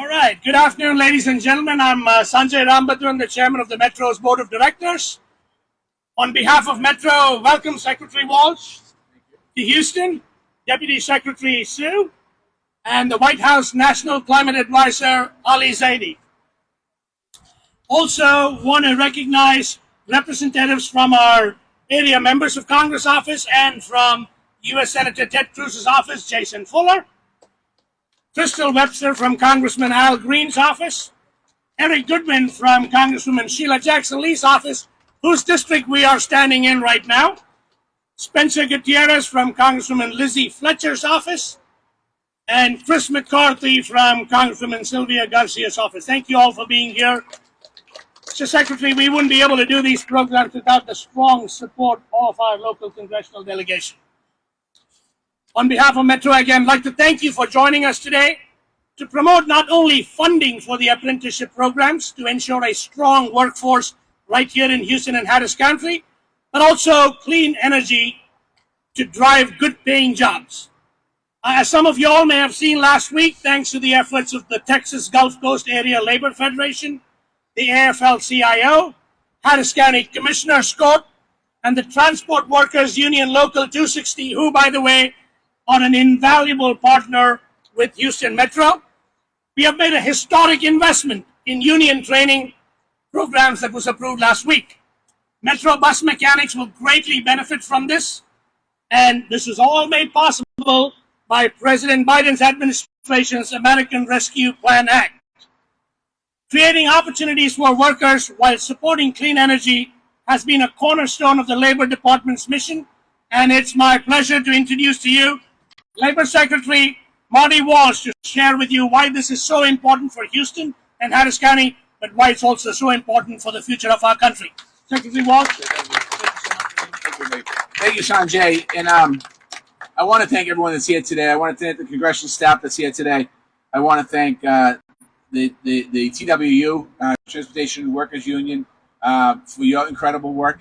All right. Good afternoon, ladies and gentlemen. I'm Sanjay Rambhadran, the chairman of the Metro's board of directors. On behalf of Metro, welcome Secretary Walsh to Houston, Deputy Secretary Sue, and the White House National Climate Advisor Ali Zaidi. Also want to recognize representatives from our area members of Congress office and from U.S. Senator Ted Cruz's office, Jason Fuller, Crystal Webster from Congressman Al Green's office, Eric Goodman from Congresswoman Sheila Jackson-Lee's office, whose district we are standing in right now, Spencer Gutierrez from Congresswoman Lizzie Fletcher's office, and Chris McCarthy from Congresswoman Sylvia Garcia's office. Thank you all for being here. Mr. Secretary, we wouldn't be able to do these programs without the strong support of our local congressional delegation. On behalf of Metro, again, I'd like to thank you for joining us today to promote not only funding for the apprenticeship programs to ensure a strong workforce right here in Houston and Harris County, but also clean energy to drive good-paying jobs. As some of you all may have seen last week, thanks to the efforts of the Texas Gulf Coast Area Labor Federation, the AFL-CIO, Harris County Commissioner's Court, and the Transport Workers Union Local 260, who, by the way, are an invaluable partner with Houston Metro. We have made a historic investment in union training programs that was approved last week. Metro bus mechanics will greatly benefit from this, and this is all made possible by President Biden's administration's American Rescue Plan Act. Creating opportunities for workers while supporting clean energy has been a cornerstone of the Labor Department's mission, and it's my pleasure to introduce to you Labor Secretary Marty Walsh to share with you why this is so important for Houston and Harris County, but why it's also so important for the future of our country. Secretary Walsh. Thank you, Sanjay. And I want to thank everyone that's here today. I want to thank the congressional staff that's here today. I want to thank the TWU, Transportation Workers Union, for your incredible work.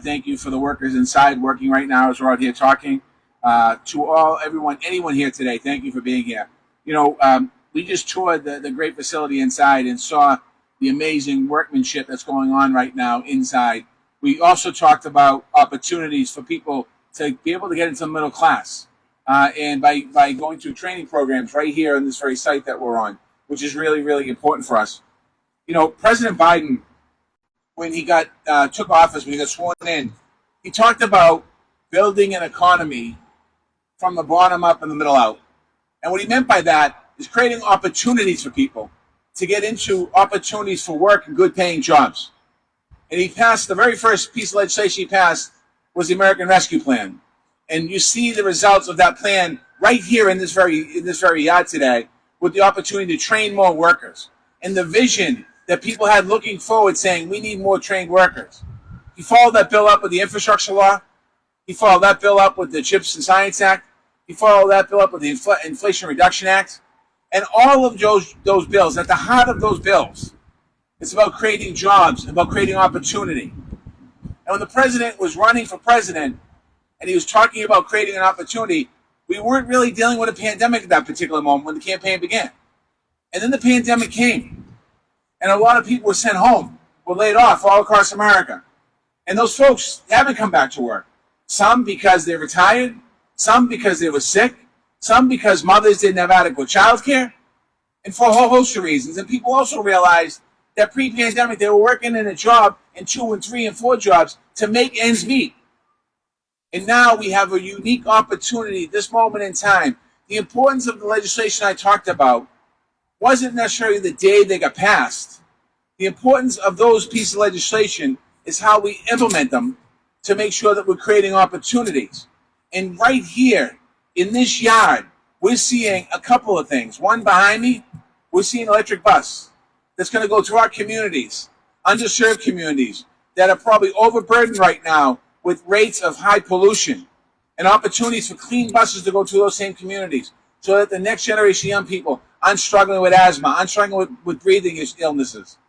Thank you for the workers inside working right now as we're out here talking. To anyone here today, thank you for being here. You know, we just toured the great facility inside and saw the amazing workmanship that's going on right now inside. We also talked about opportunities for people to be able to get into the middle class, and by going through training programs right here on this very site that we're on, which is really, really important for us. You know, President Biden, when he took office, when he got sworn in, he talked about building an economy from the bottom up and the middle out. And what he meant by that is creating opportunities for people to get into opportunities for work and good paying jobs. And he passed, the very first piece of legislation he passed was the American Rescue Plan. And you see the results of that plan right here in this very yard today, with the opportunity to train more workers and the vision that people had looking forward saying, we need more trained workers. He followed that bill up with the infrastructure law. He followed that bill up with the CHIPS and Science Act. He followed that bill up with the Inflation Reduction Act. And all of those bills, at the heart of those bills, it's about creating jobs, about creating opportunity. And when the president was running for president and he was talking about creating an opportunity, we weren't really dealing with a pandemic at that particular moment when the campaign began. And then the pandemic came. And a lot of people were sent home, were laid off all across America. And those folks haven't come back to work. Some because they're retired, some because they were sick, some because mothers didn't have adequate child care, and for a whole host of reasons. And people also realized that pre-pandemic they were working in a job, and 2 and 3 and 4 jobs to make ends meet. And now we have a unique opportunity at this moment in time. The importance of the legislation I talked about wasn't necessarily the day they got passed. The importance of those pieces of legislation is how we implement them to make sure that we're creating opportunities. And right here in this yard, we're seeing a couple of things. One behind me, we're seeing an electric bus that's going to go to our communities, underserved communities that are probably overburdened right now with rates of high pollution, and opportunities for clean buses to go to those same communities so that the next generation of young people aren't struggling with asthma, aren't struggling with breathing illnesses.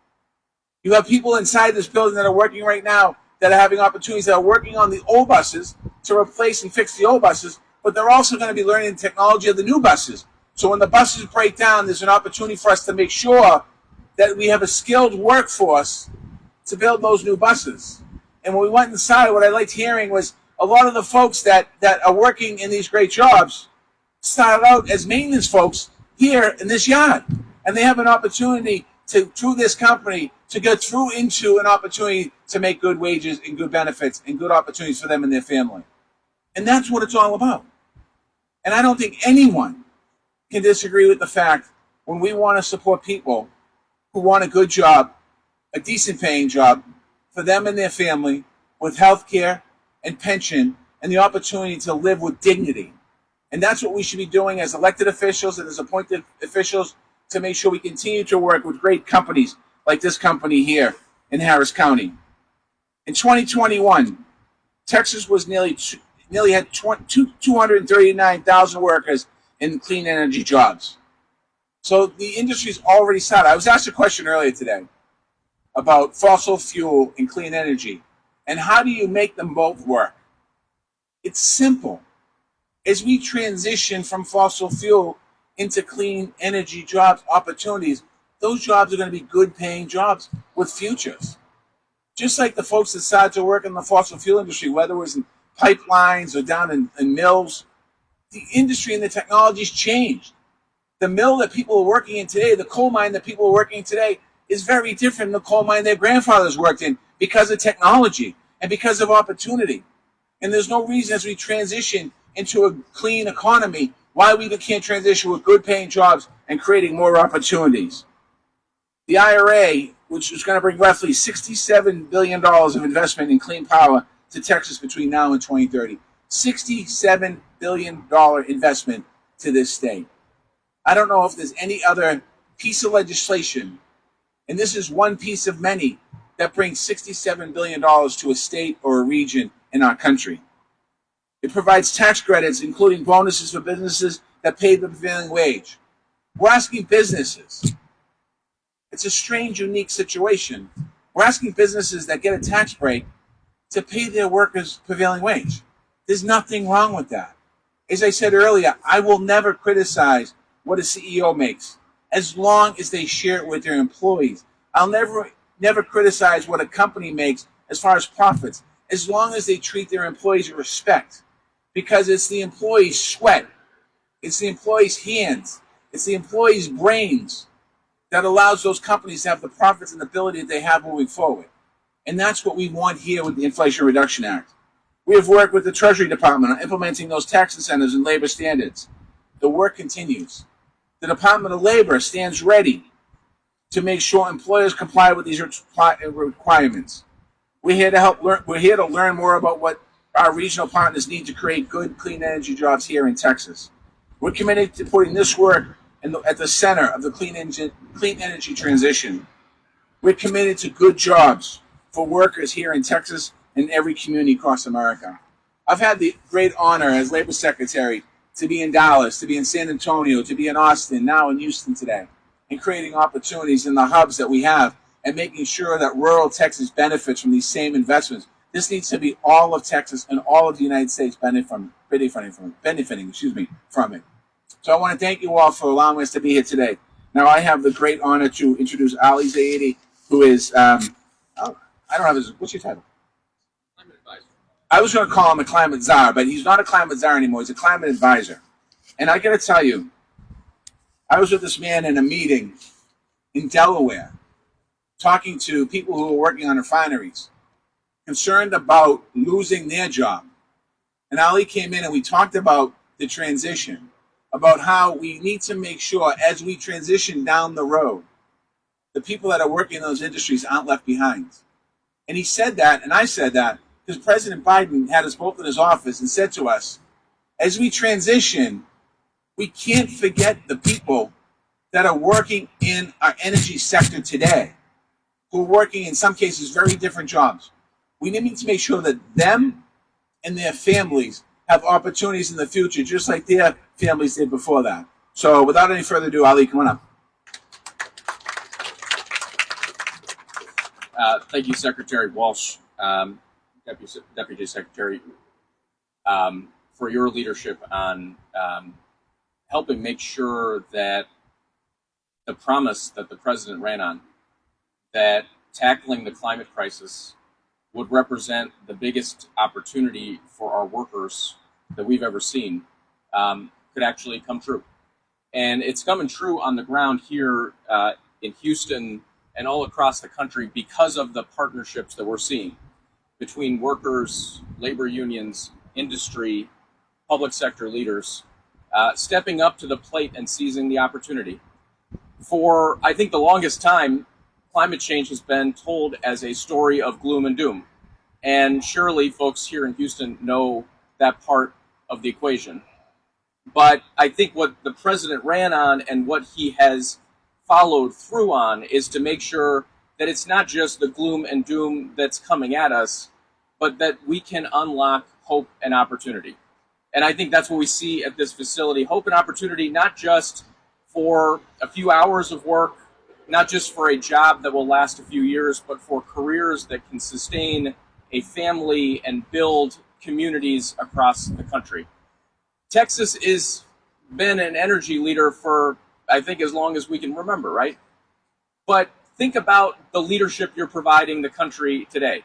You have people inside this building that are working right now that are having opportunities, that are working on the old buses to replace and fix the old buses, but they're also going to be learning the technology of the new buses So when the buses break down, there's an opportunity for us to make sure that we have a skilled workforce to build those new buses. And when we went inside, what I liked hearing was a lot of the folks that are working in these great jobs started out as maintenance folks here in this yard. And they have an opportunity to, through this company, to get through into an opportunity to make good wages and good benefits and good opportunities for them and their family. And that's what it's all about. And I don't think anyone can disagree with the fact when we want to support people who want a good job, a decent paying job for them and their family with health care and pension and the opportunity to live with dignity. And that's what we should be doing as elected officials and as appointed officials to make sure we continue to work with great companies like this company here in Harris County. In 2021, Texas was nearly had 239,000 workers in clean energy jobs. So the industry's already started. I was asked a question earlier today about fossil fuel and clean energy, and how do you make them both work? It's simple. As we transition from fossil fuel into clean energy jobs, opportunities, those jobs are going to be good paying jobs with futures. Just like the folks that started to work in the fossil fuel industry, whether it was in pipelines or down in mills, the industry and the technology's changed. The mill that people are working in today, the coal mine that people are working in today, is very different than the coal mine their grandfathers worked in because of technology and because of opportunity. And there's no reason as we transition into a clean economy why we can't transition with good paying jobs and creating more opportunities. The IRA, which is going to bring roughly $67 billion of investment in clean power to Texas between now and 2030. $67 billion investment to this state. I don't know if there's any other piece of legislation, and this is one piece of many, that brings $67 billion to a state or a region in our country. It provides tax credits, including bonuses for businesses that pay the prevailing wage. We're asking businesses. It's a strange, unique situation. We're asking businesses that get a tax break to pay their workers prevailing wage. There's nothing wrong with that. As I said earlier, I will never criticize what a CEO makes as long as they share it with their employees. I'll never criticize what a company makes as far as profits, as long as they treat their employees with respect, because it's the employees' sweat, it's the employees' hands, it's the employees' brains that allows those companies to have the profits and ability that they have moving forward. And that's what we want here with the Inflation Reduction Act. We have worked with the Treasury Department on implementing those tax incentives and labor standards. The work continues. The Department of Labor stands ready to make sure employers comply with these requirements. We're here to learn more about what our regional partners need to create good, clean energy jobs here in Texas. We're committed to putting this work at the center of the clean energy transition. We're committed to good jobs for workers here in Texas and every community across America. I've had the great honor as Labor Secretary to be in Dallas, to be in San Antonio, to be in Austin, now in Houston today, and creating opportunities in the hubs that we have and making sure that rural Texas benefits from these same investments. This needs to be all of Texas and all of the United States benefiting from it. So I want to thank you all for allowing us to be here today. Now I have the great honor to introduce Ali Zaidi, who is, I don't have his, what's your title? Climate advisor. I was going to call him a climate czar, but he's not a climate czar anymore. He's a climate advisor. And I got to tell you, I was with this man in a meeting in Delaware, talking to people who are working on refineries, concerned about losing their job. And Ali came in and we talked about the transition, about how we need to make sure as we transition down the road, the people that are working in those industries aren't left behind. And he said that, and I said that, because President Biden had us both in his office and said to us, as we transition, we can't forget the people that are working in our energy sector today, who are working in some cases very different jobs. We need to make sure that them and their families have opportunities in the future, just like their families did before that. So without any further ado, Ali, come on up. Thank you, Secretary Walsh, Deputy Secretary, for your leadership on helping make sure that the promise that the president ran on, that tackling the climate crisis would represent the biggest opportunity for our workers that we've ever seen, could actually come true. And it's coming true on the ground here in Houston and all across the country because of the partnerships that we're seeing between workers, labor unions, industry, public sector leaders, stepping up to the plate and seizing the opportunity. For, I think, the longest time, climate change has been told as a story of gloom and doom. And surely folks here in Houston know that part of the equation. But I think what the president ran on and what he has followed through on is to make sure that it's not just the gloom and doom that's coming at us, but that we can unlock hope and opportunity. And I think that's what we see at this facility. Hope and opportunity, not just for a few hours of work, not just for a job that will last a few years, but for careers that can sustain a family and build communities across the country. Texas has been an energy leader for, I think, as long as we can remember, right? But think about the leadership you're providing the country today.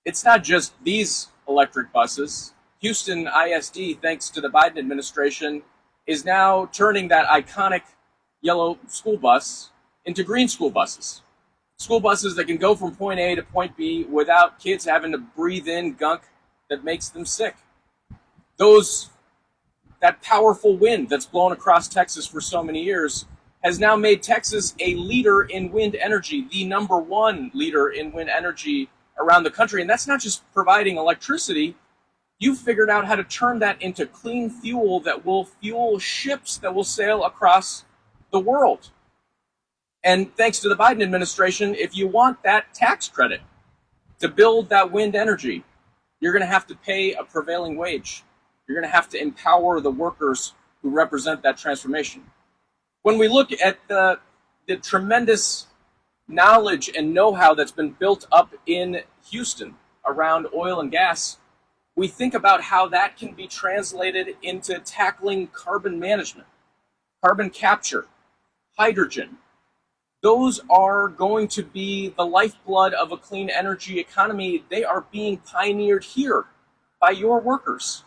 It's not just these electric buses. Houston ISD, thanks to the Biden administration, is now turning that iconic yellow school bus into green school buses. School buses that can go from point A to point B without kids having to breathe in gunk that makes them sick. That powerful wind that's blown across Texas for so many years has now made Texas a leader in wind energy, the number one leader in wind energy around the country. And that's not just providing electricity. You've figured out how to turn that into clean fuel that will fuel ships that will sail across the world. And thanks to the Biden administration, if you want that tax credit to build that wind energy, you're going to have to pay a prevailing wage. You're going to have to empower the workers who represent that transformation. When we look at the tremendous knowledge and know-how that's been built up in Houston around oil and gas, we think about how that can be translated into tackling carbon management, carbon capture, hydrogen. Those are going to be the lifeblood of a clean energy economy. They are being pioneered here by your workers.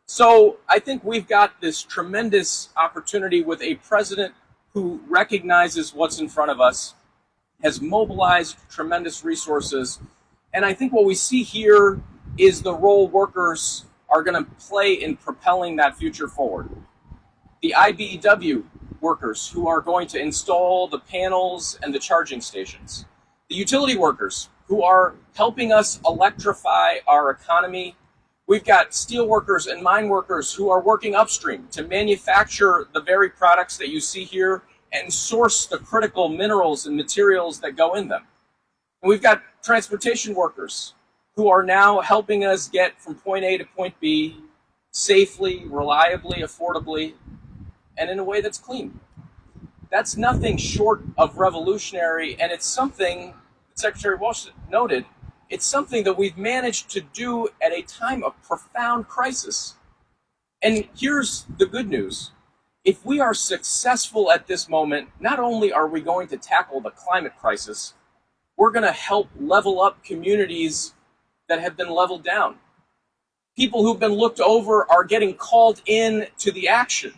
So I think we've got this tremendous opportunity with a president who recognizes what's in front of us, has mobilized tremendous resources. And I think what we see here is the role workers are going to play in propelling that future forward. The IBEW workers who are going to install the panels and the charging stations. The utility workers who are helping us electrify our economy. We've got steel workers and mine workers who are working upstream to manufacture the very products that you see here and source the critical minerals and materials that go in them. And we've got transportation workers who are now helping us get from point A to point B safely, reliably, affordably, and in a way that's clean. That's nothing short of revolutionary, and it's something, Secretary Walsh noted, it's something that we've managed to do at a time of profound crisis. And here's the good news. If we are successful at this moment, not only are we going to tackle the climate crisis, we're going to help level up communities that have been leveled down. People who've been looked over are getting called in to the action.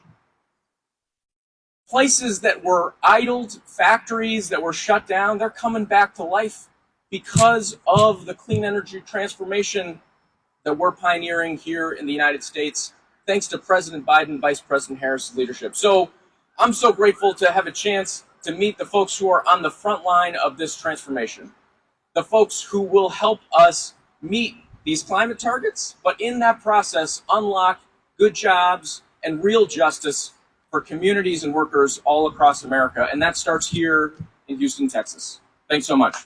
Places that were idled, factories that were shut down, they're coming back to life because of the clean energy transformation that we're pioneering here in the United States, thanks to President Biden, Vice President Harris' leadership. So I'm so grateful to have a chance to meet the folks who are on the front line of this transformation, the folks who will help us meet these climate targets, but in that process, unlock good jobs and real justice for communities and workers all across America. And that starts here in Houston, Texas. Thanks so much.